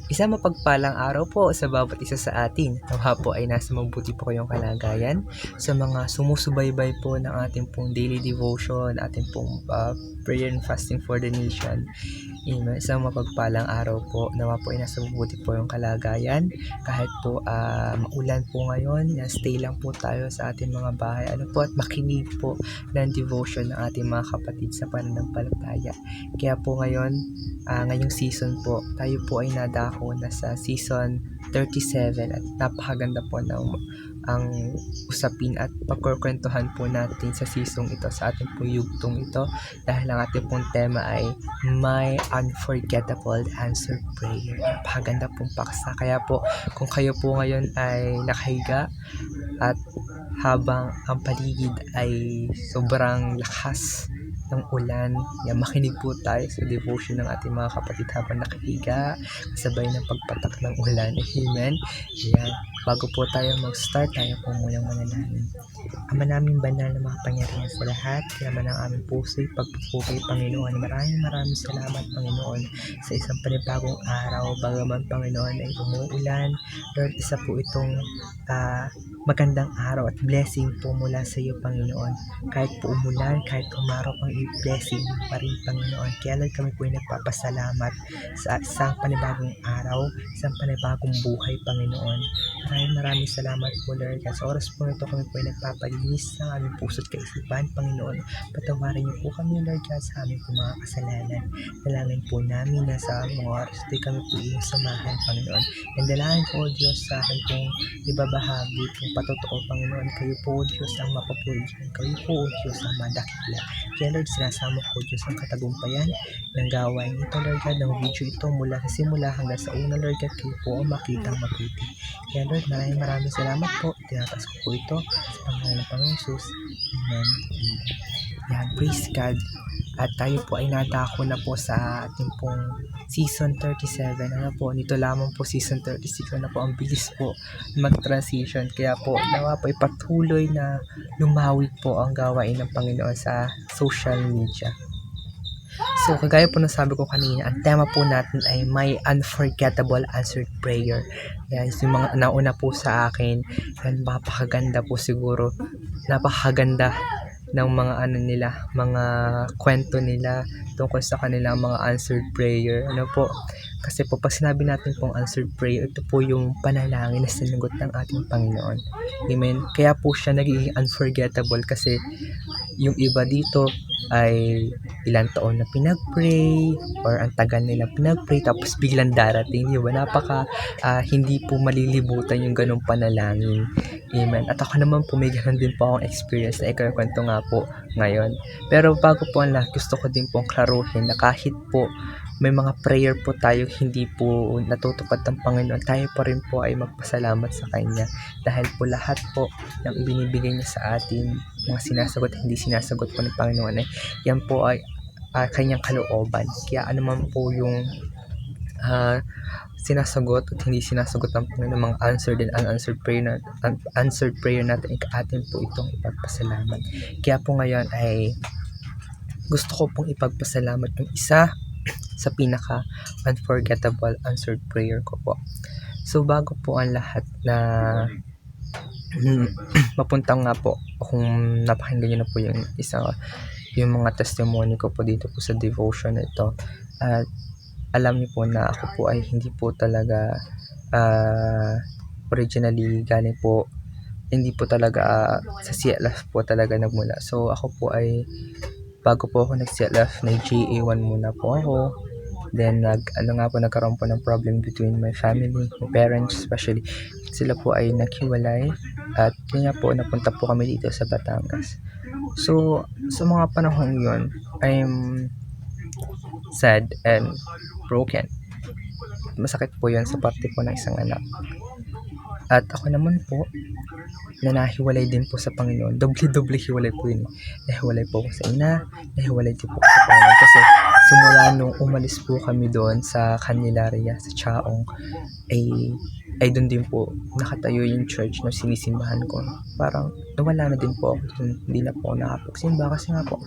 Isang mapagpalang araw po sa bawat isa sa atin. Nawa po ay nasa mabuti po kayong kalagayan. Sa mga sumusubaybay po ng ating pong daily devotion, ating pong prayer and fasting for the nation. Amen. Isang mapagpalang araw po. Nawa po ay nasa mabuti po yung kalagayan. Kahit po maulan po ngayon, stay lang po tayo sa ating mga bahay. At makinig po ng devotion ng ating mga kapatid sa pananampalataya. Kaya po ngayong season po, tayo po ay nadako na sa season 37 at napakaganda po ng ang usapin at pagkukwentuhan po natin sa season ito, sa ating po yugtong ito, dahil ang ating pong tema ay My Unforgettable Answered Prayer. Napakaganda pong paksa. Kaya po, kung kayo po ngayon ay nakahiga at habang ang paligid ay sobrang lakas ng ulan, makinig po tayo sa devotion ng ating mga kapatid habang nakahiga, kasabay ng pagpatak ng ulan. Amen. Yan. Bago po tayo mag-start, tayo po munang manalangin. Ama namin banal na makapangyarihan sa lahat, yaman ang aming puso'y pagpupuri, Panginoon. Maraming salamat, Panginoon, sa isang panibagong araw. Bagaman, Panginoon, ay umuulan, Lord, isa po itong magandang araw at blessing po mula sa iyo, Panginoon. Kahit po umulan, kahit umaraw pang i-blessing pa rin, Panginoon. Kaya Lord, kami po ay nagpapasalamat sa isang panibagong araw, isang panibagong buhay, Panginoon. Maraming salamat po, Lord. Sa oras po ito, kami po ay nagpapalinis ng aming puso at kaisipan, Panginoon. Patawarin niyo po kami, Lord, sa aming mga kasalanan. Dalangin po namin na sa mga oras ito kami po iyong samahan, Panginoon. And dalangin po, Diyos, sa akin pong ibabahagi kung patotoo, Panginoon. Kayo po, Diyos, ang mapapurihan. Kayo po, Diyos, ang madakila. Kaya, Lord, sinasama ko, Diyos, ang katagumpayan ng gawain ito, Lord God, ng video ito mula sa simula hanggang sa una, Lord God. Kayo po ang makitang mabuti. Kaya, Lord, maraming salamat po. Tinataas ko po ito sa pangalan ng Panginoon Jesus. Amen. Yan, praise God. At tayo po ay nadako na po sa ating pong season 37. Nito lamang po season 36. Ang bilis po mag-transition. Kaya po, nawa po ipatuloy na lumawig po ang gawain ng Panginoon sa social media. So, kagaya po ng sabi ko kanina, ang tema po natin ay My Unforgettable Answered Prayer. Yan, yung mga nauna po sa akin, yan, napakaganda po siguro. Napakaganda ng mga mga kwento nila tungkol sa kanilang mga answered prayer. Kasi po pag sinabi natin pong answered prayer, ito po yung panalangin na sinagot ng ating Panginoon. Amen. Kaya po siya naging unforgettable kasi yung iba dito ay ilang taon na pinag-pray or ang tagal nila pinag-pray tapos biglang darating, di ba? Hindi po malilibutan yung ganong panalangin. Amen. At ako naman po may ganun din po akong experience na ikakwento nga po ngayon. Pero bago po ang lahat, gusto ko din pong klaruhin na kahit po may mga prayer po tayo hindi po natutupad ng Panginoon, tayo pa rin po ay magpasalamat sa Kanya dahil po lahat po ng binibigay niya sa atin, mga sinasagot hindi sinasagot po ng Panginoon, yan po ay Kanyang kalooban. Kaya anuman po yung sinasagot at hindi sinasagot ng Panginoon, mga answered and unanswered prayer natin, atin po itong ipagpasalamat. Kaya po ngayon ay gusto ko pong ipagpasalamat yung isa sa pinaka unforgettable answered prayer ko po. So bago po ang lahat na mapunta nga po, kung napakinggan nyo na po yung mga testimony ko po dito po sa devotion na ito, at alam niyo po na ako po ay hindi po talaga originally galing po, hindi po talaga sa CLF po talaga nagmula. So ako po ay bago po ako nag-CLF, nag-GA1 muna po ako. Then nagkaroon po ng problem between my family, my parents especially. Sila po ay naghiwalay at kaya po napunta po kami dito sa Batangas. So sa mga panahon yun, I'm sad and broken. Masakit po yun sa parte po ng isang anak. At ako naman po, na nahiwalay din po sa Panginoon. Doble hiwalay po yun. Nahiwalay po ako sa ina, nahiwalay din po ako sa Panginoon. Kasi simula nung umalis po kami doon sa Candelaria, sa Chaong, ay doon din po nakatayo yung church na sinisimbahan ko. Parang nawala na din po ako. Hindi na po nakapagsimba kasi nga po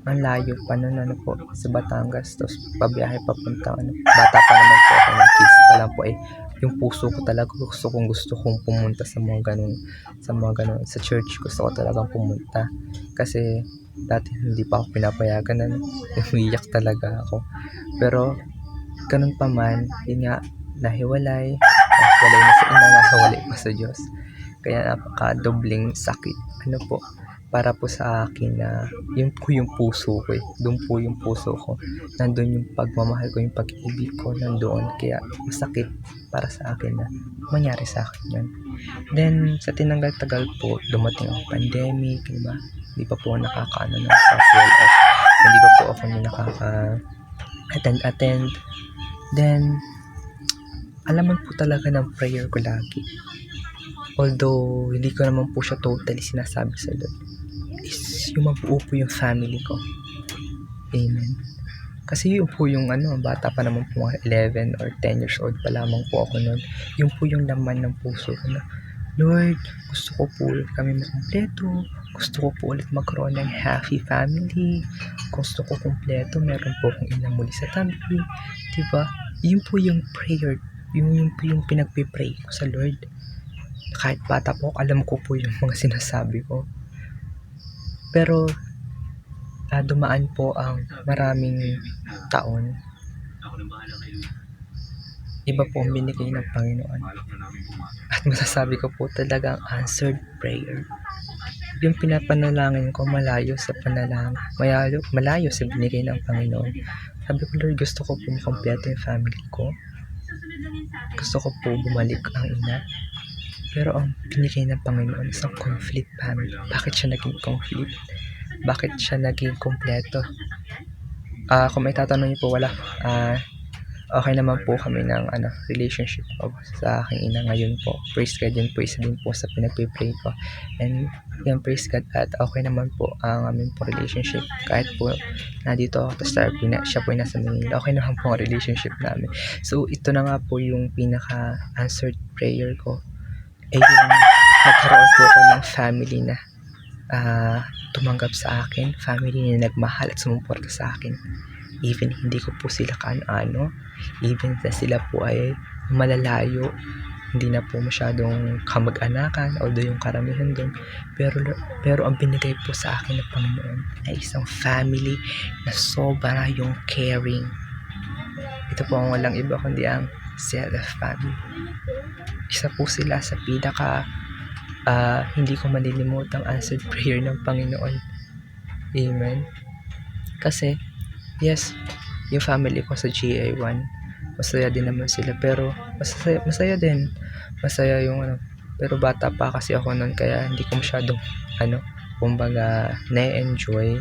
ang layo pa nun po sa Batangas, tapos pabiyahe papunta bata pa naman po ako, ng kids pa lang po ay yung puso ko talaga gusto kong pumunta sa mga ganun sa church. Gusto ko talagang pumunta kasi dati hindi pa ako pinapayagan na umiiyak talaga ako. Pero ganun pa man, yun nga, nahiwalay na sa ina, nahiwalay pa sa Diyos. Kaya napaka-dobling sakit. Ano po, para po sa akin na yun po yung puso ko doon po yung puso ko, nandun yung pagmamahal ko, yung pag-ibig ko nandoon, kaya masakit para sa akin na mangyari sa akin yun. Then sa tinanggal-tagal po, dumating ang pandemic, diba? Hindi pa po nakakaano ng social off, hindi pa po ako attend. Then alam mo po talaga ng prayer ko lagi, although hindi ko naman po siya totally sinasabi sa Lord, is yung mabuo po yung family ko. Amen. Kasi yun po yung bata pa naman po, 11 or 10 years old pa lamang po ako noon. Yun po yung laman ng puso ko na, Lord, gusto ko po ulit kami makumpleto. Gusto ko po ulit magkaroon ng happy family. Gusto ko kumpleto, meron po akong ina muli sa tabi. Diba? Yun po yung prayer. Yun po yung pinagpipray ko sa Lord. Kahit bata po, alam ko po yung mga sinasabi ko. Pero dumaan po ang maraming taon. Iba po ang binigay ng Panginoon. At masasabi ko po talagang answered prayer. Yung pinapanalangin ko malayo sa binigay ng Panginoon. Sabi ko, Lord, gusto ko po makompleto yung family ko. Gusto ko po bumalik ang ina. Pero ang binigay ng Panginoon is ang conflict family. Bakit siya naging conflict? Bakit siya naging kompleto? Kung may tatanong niyo po, wala. Okay naman po kami ng relationship ko sa aking ina ngayon po. Praise God, yun po isa din po sa pinagpipray ko. And yan, praise God, at okay naman po ang aming po relationship. Kahit po nandito ako sa siya po yung nasa Manila, okay naman po ang relationship namin. So ito na nga po yung pinaka-answered prayer ko. Yung nagkaroon po ako ng family na tumanggap sa akin, family na nagmahal at sumuporta sa akin. Even hindi ko po sila kaano-ano, even na sila po ay malalayo, hindi na po masyadong kamag-anakan, although yung karamihan doon, pero ang binigay po sa akin ng Panginoon ay isang family na sobra yung caring. Ito po ang walang iba kundi ang Zelef family. Isa po sila sa pinaka hindi ko malilimutan ang answered prayer ng Panginoon. Amen. Kasi yes, yung family ko sa GA1, masaya din naman sila, pero masaya din. Masaya yung pero bata pa kasi ako noon, kaya hindi ko masyadong kumbaga na-enjoy.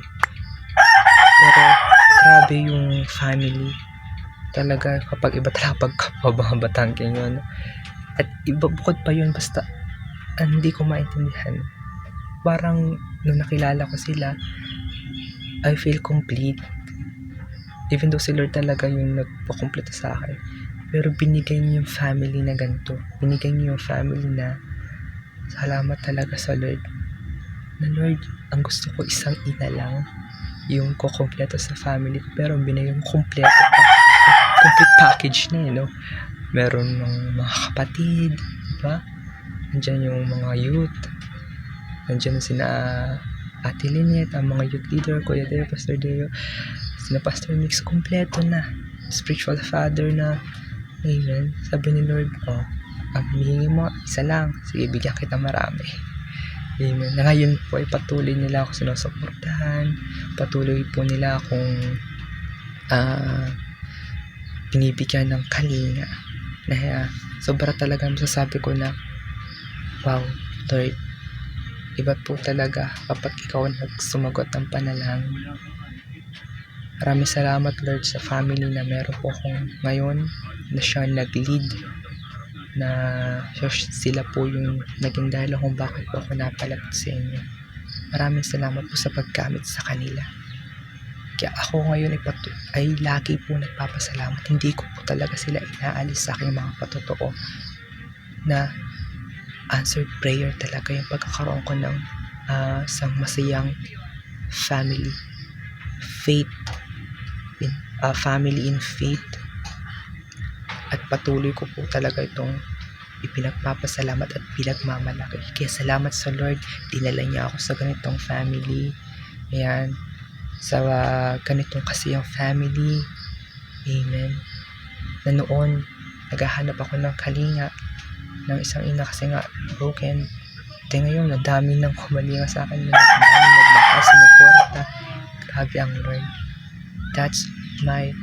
Pero grabe yung family. Talaga kapag iba talaga pagkapabatang yun. At iba bukod pa yun, basta hindi ko maintindihan. Parang nung nakilala ko sila, I feel complete. Even though si Lord talaga yung nagpakumpleto sa akin, pero binigay niyo yung family na ganito. Binigay niyo yung family na salamat talaga sa Lord. Na Lord, ang gusto ko isang ina lang yung kukumpleto sa family ko, pero binigay yung kumpleto pa. Complete package na meron ng mga kapatid, diba? Nandiyan yung mga youth, nandiyan sina Ate Lynette, ang mga youth leader, Kuya Deo, Pastor Deo, sina Pastor Mix, kompleto na, spiritual father na. Amen. Sabi ni Lord, ang hinihingi mo, isa lang, sige, bigyan kita marami. Amen. Na ngayon po ay patuloy nila ako sinusuportahan, patuloy po nila akong binibigyan ng kalinga, na sobra talaga masasabi ko na wow, Lord, iba po talaga kapag ikaw nagsumagot ng panalangin. Maraming salamat, Lord, sa family na meron po akong ngayon, na siya nag-lead, na sila po yung naging dahilan kung bakit po ako napalapit sa inyo. Maraming salamat po sa paggamit sa kanila. Kaya ako ngayon ay lagi po nagpapasalamat. Hindi ko po talaga sila inaalis sa aking mga patotoo na answered prayer talaga yung pagkakaroon ko ng isang masayang family in faith. At patuloy ko po talaga itong ipinagpapasalamat at pinagmamalaki. Kaya salamat sa Lord, dinala niya ako sa ganitong family. Ayan, sa ganitong kasiyang family. Amen. Na noon, naghahanap ako ng kalinga ng isang ina kasi nga broken. At ngayon, nadami nang kumalinga sa akin. Nadami nagbaka, sumuporta. Grabe ang Lord. That's my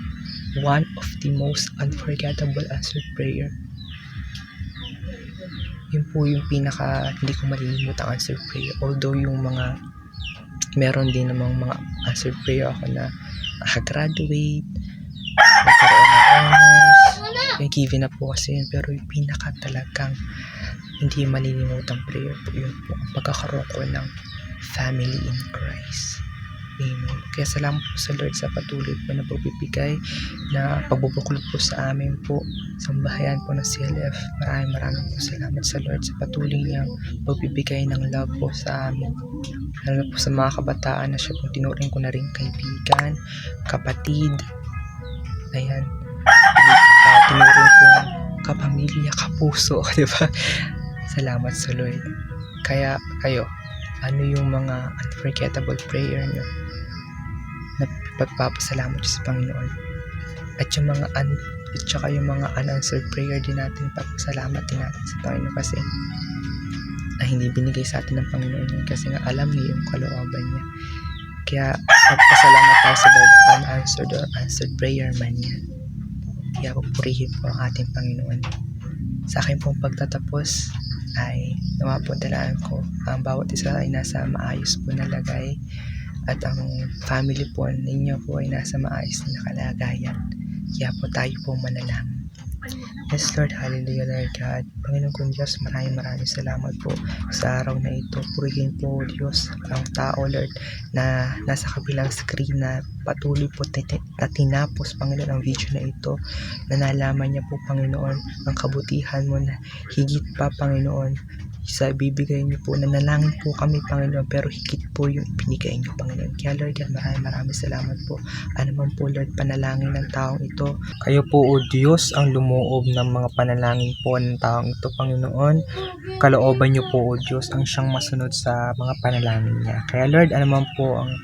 one of the most unforgettable answered prayer. Yun po yung pinaka hindi ko malilimutang answered prayer. Although yung mga meron din namang mga answered prayer ako na makagraduate, nagkaroon ng honors, may given na po kasi yun. Pero yung pinaka talagang hindi malilimutang prayer po yun po ang pagkakaroon ko ng family in Christ. Amen. Kaya salamat po sa Lord sa patuloy po na pagbibigay na pagbubuklod po sa amin po sa bahayan po ng CLF. Maraming po salamat sa Lord sa patuloy niyang pagbibigay ng love po sa amin. Lalo po sa mga kabataan na siya po tinuring ko na rin kaibigan, kapatid, ayan, tinuring ko kapamilya, kapuso, di ba? Salamat sa Lord. Kaya kayo, ano yung mga unforgettable prayer nyo na pagpapasalamat sa Panginoon? At yung mga at saka yung mga unanswered prayer din natin, pagpasalamat din natin sa Panginoon kasi hindi binigay sa atin ng Panginoon yun kasi nga alam niya yung kalooban niya. Kaya pagpasalamat tayo sa Lord, unanswered or answered prayer man yan. Kaya pupurihin po ang ating Panginoon. Sa akin pong pagtatapos ay nawapundalaan ko ang bawat isa ay nasa maayos po na lagay at ang family po ninyo po ay nasa maayos na kalagayan. Kaya po tayo po manalangin. Yes Lord, hallelujah Lord God. Panginoon kong Diyos, maraming salamat po sa araw na ito. Purihin po Diyos ang tao Lord na nasa kabilang screen na patuloy po na tinapos Panginoon ang video na ito, na nalaman niya po Panginoon ang kabutihan mo na higit pa Panginoon sa bibigay niyo po. Nanalangin po kami Panginoon pero higit po yung ibinigay niyo Panginoon. Kaya Lord God, maraming salamat po. Ano man po Lord panalangin ng taong ito, kayo po o Diyos ang lumuob ng mga panalangin po ng taong ito Panginoon. Kalooban niyo po o Diyos ang siyang masunod sa mga panalangin niya. Kaya Lord, ano man po ang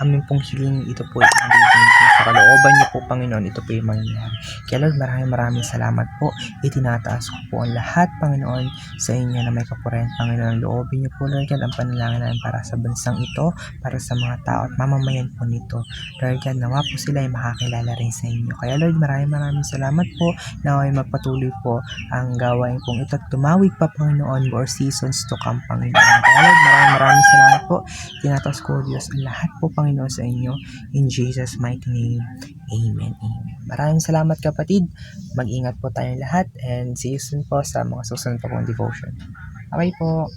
amin pong hiling, ito po ang bibigay sa kalooban niyo po Panginoon, ito po yung mangyayari. Kaya Lord, maraming salamat po. Itinataas ko po ang lahat Panginoon sa inyo na may kapurihan Panginoon. Loobin niyo po Lord God ang panalangin namin para sa bansang ito, para sa mga tao at mamamayan po nito. Lord God, nawa po sila ay makakilala rin sa inyo. Kaya Lord, maraming salamat po na ay magpatuloy po ang gawain pong ito at tumawig pa Panginoon more seasons to come Panginoon. Kaya Lord, maraming salamat po. Tinataas ko Diyos ang lahat po Panginoon sa inyo. In Jesus' mighty name. Amen. Amen. Maraming salamat kapatid. Mag-ingat po tayong lahat and see you soon po sa mga susunod po kong devotion. Okay po.